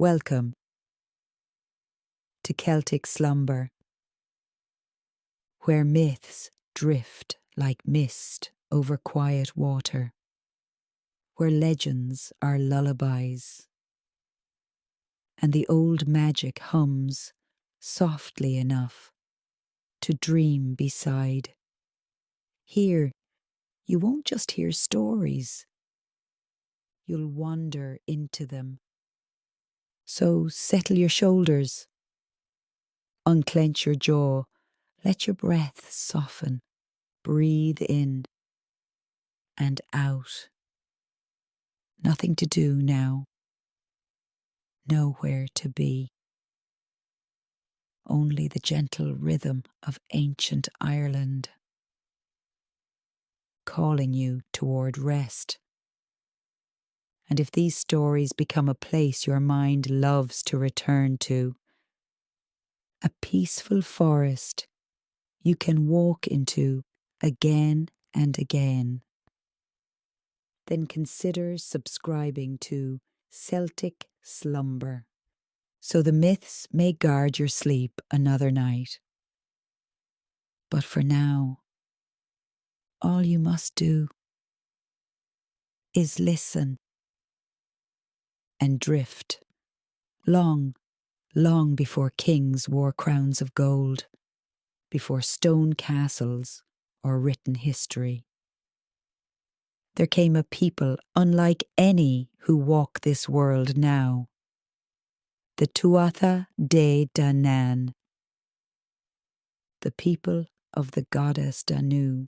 Welcome to Celtic Slumber, where myths drift like mist over quiet water, where legends are lullabies, and the old magic hums softly enough to dream beside. Here, you won't just hear stories, you'll wander into them. So settle your shoulders, unclench your jaw, let your breath soften, breathe in and out. Nothing to do now, nowhere to be. Only the gentle rhythm of ancient Ireland calling you toward rest. And if these stories become a place your mind loves to return to, a peaceful forest you can walk into again and again, then consider subscribing to Celtic Slumber, so the myths may guard your sleep another night. But for now, all you must do is listen and drift, long, long before kings wore crowns of gold, before stone castles or written history. There came a people unlike any who walk this world now, the Tuatha Dé Danann, the people of the goddess Danu.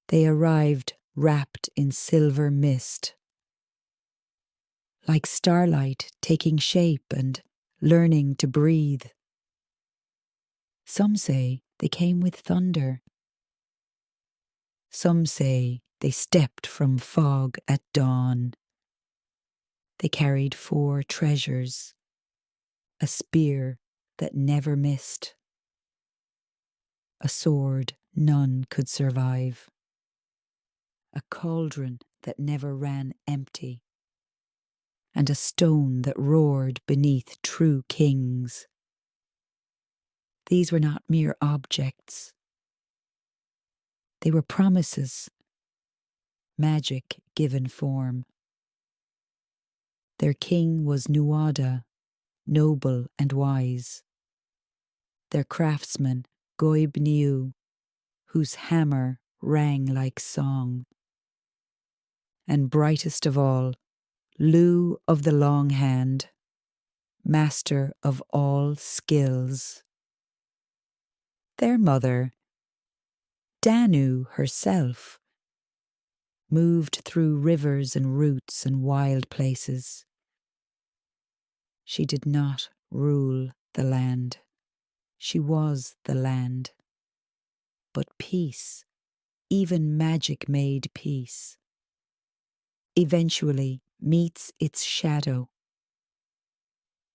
They arrived wrapped in silver mist, like starlight taking shape and learning to breathe. Some say they came with thunder. Some say they stepped from fog at dawn. They carried 4 treasures, a spear that never missed, a sword none could survive, a cauldron that never ran empty, and a stone that roared beneath true kings. These were not mere objects. They were promises, magic given form. Their king was Nuada, noble and wise. Their craftsman, Goibniu, whose hammer rang like song. And brightest of all, Lu of the long hand, master of all skills. Their mother, Danu herself, moved through rivers and roots and wild places. She did not rule the land. She was the land. But peace, even magic made peace, eventually meets its shadow.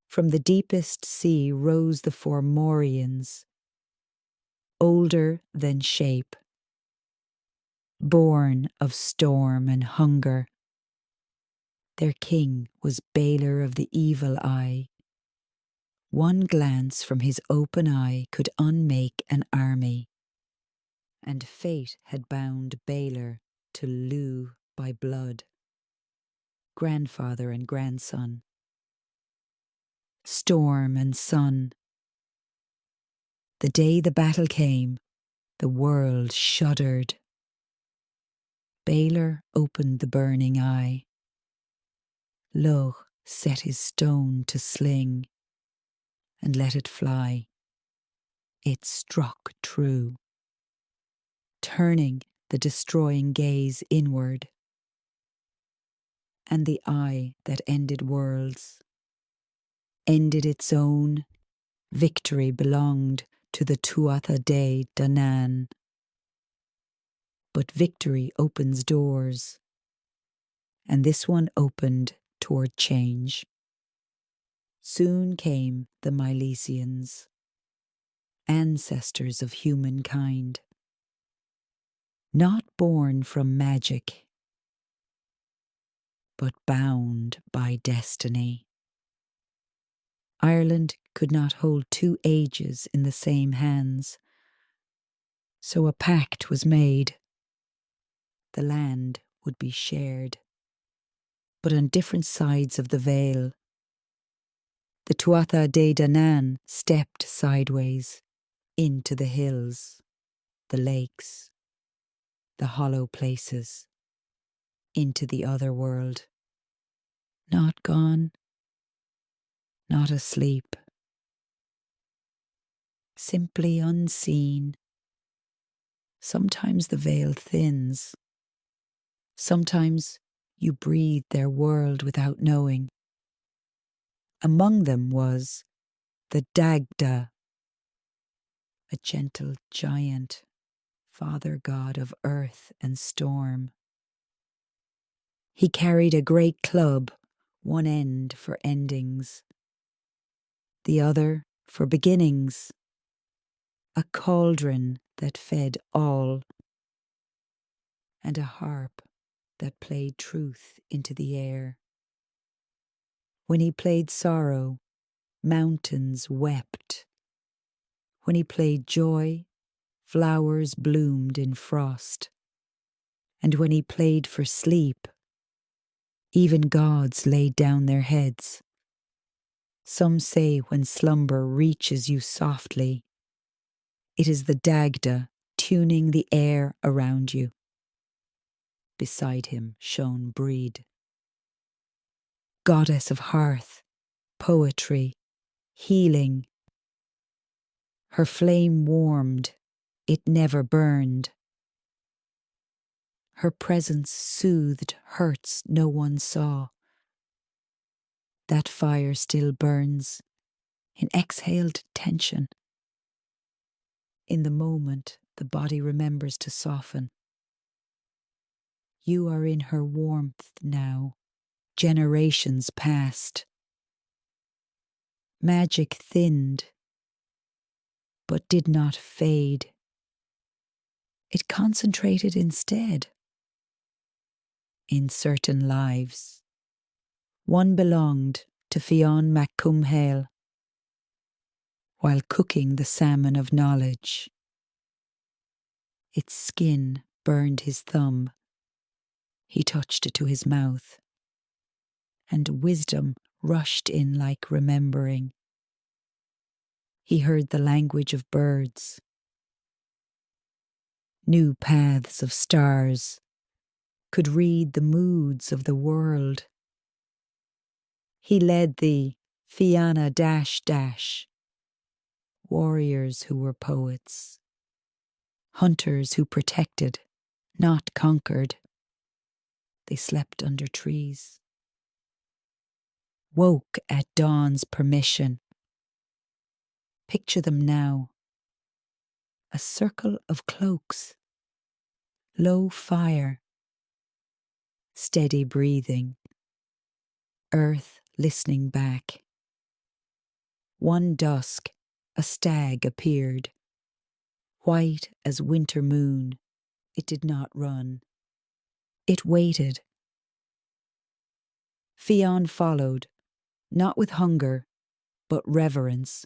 From the deepest sea rose the Fomorians, older than shape, born of storm and hunger. Their king was Balor of the Evil Eye. One glance from his open eye could unmake an army, and fate had bound Balor to Lu by blood, grandfather and grandson, storm and sun. The day the battle came, the world shuddered. Balor opened the burning eye. Loch set his stone to sling and let it fly. It struck true, turning the destroying gaze inward. And the eye that ended worlds, ended its own, victory belonged to the Tuatha Dé Danann. But victory opens doors, and this one opened toward change. Soon came the Milesians, ancestors of humankind, not born from magic, but bound by destiny. Ireland could not hold 2 ages in the same hands. So a pact was made. The land would be shared, but on different sides of the Vale. The Tuatha Dé Danann stepped sideways into the hills, the lakes, the hollow places, into the Otherworld. Not gone, not asleep, simply unseen. Sometimes the veil thins. Sometimes you breathe their world without knowing. Among them was the Dagda, a gentle giant, father god of earth and storm. He carried a great club, one end for endings, the other for beginnings, a cauldron that fed all, and a harp that played truth into the air. When he played sorrow, mountains wept. When he played joy, flowers bloomed in frost. And when he played for sleep, even gods laid down their heads. Some say when slumber reaches you softly, it is the Dagda tuning the air around you. Beside him shone Breed, goddess of hearth, poetry, healing. Her flame warmed, it never burned. Her presence soothed hurts no one saw. That fire still burns in exhaled tension. In the moment, the body remembers to soften. You are in her warmth now, generations past. Magic thinned, but did not fade. It concentrated instead. In certain lives, one belonged to Fionn mac Cumhaill, while cooking the salmon of knowledge. Its skin burned his thumb. He touched it to his mouth, and wisdom rushed in like remembering. He heard the language of birds, knew paths of stars, could read the moods of the world. He led the Fianna dash dash, warriors who were poets, hunters who protected, not conquered. They slept under trees, woke at dawn's permission. Picture them now, a circle of cloaks, low fire, steady breathing, earth listening back. One dusk, a stag appeared, white as winter moon. It did not run. It waited. Fionn followed, not with hunger, but reverence.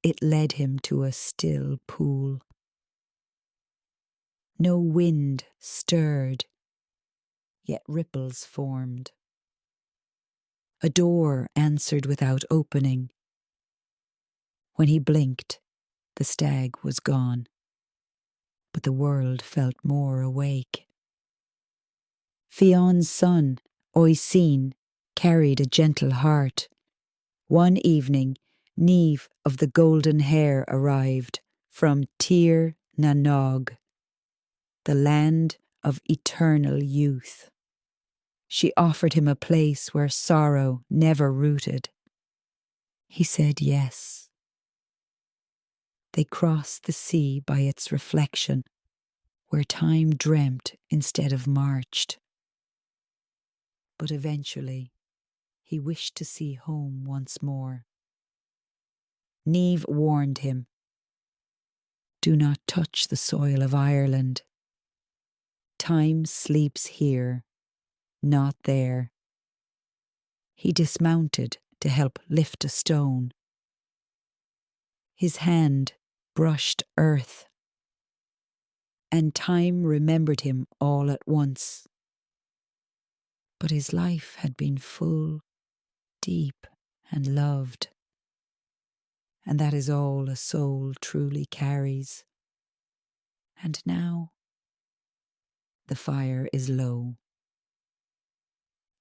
It led him to a still pool. No wind stirred, yet ripples formed. A door answered without opening. When he blinked, the stag was gone, but the world felt more awake. Fionn's son, Oisín, carried a gentle heart. One evening, Niamh of the golden hair arrived from Tuatha Dé Danann, the land of eternal youth. She offered him a place where sorrow never rooted. He said yes. They crossed the sea by its reflection, where time dreamt instead of marched. But eventually, he wished to see home once more. Niamh warned him, "Do not touch the soil of Ireland. Time sleeps here, not there." He dismounted to help lift a stone. His hand brushed earth, and time remembered him all at once. But his life had been full, deep, and loved, and that is all a soul truly carries. And now the fire is low.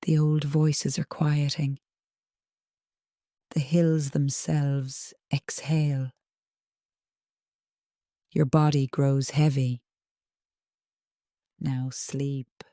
The old voices are quieting. The hills themselves exhale. Your body grows heavy. Now sleep,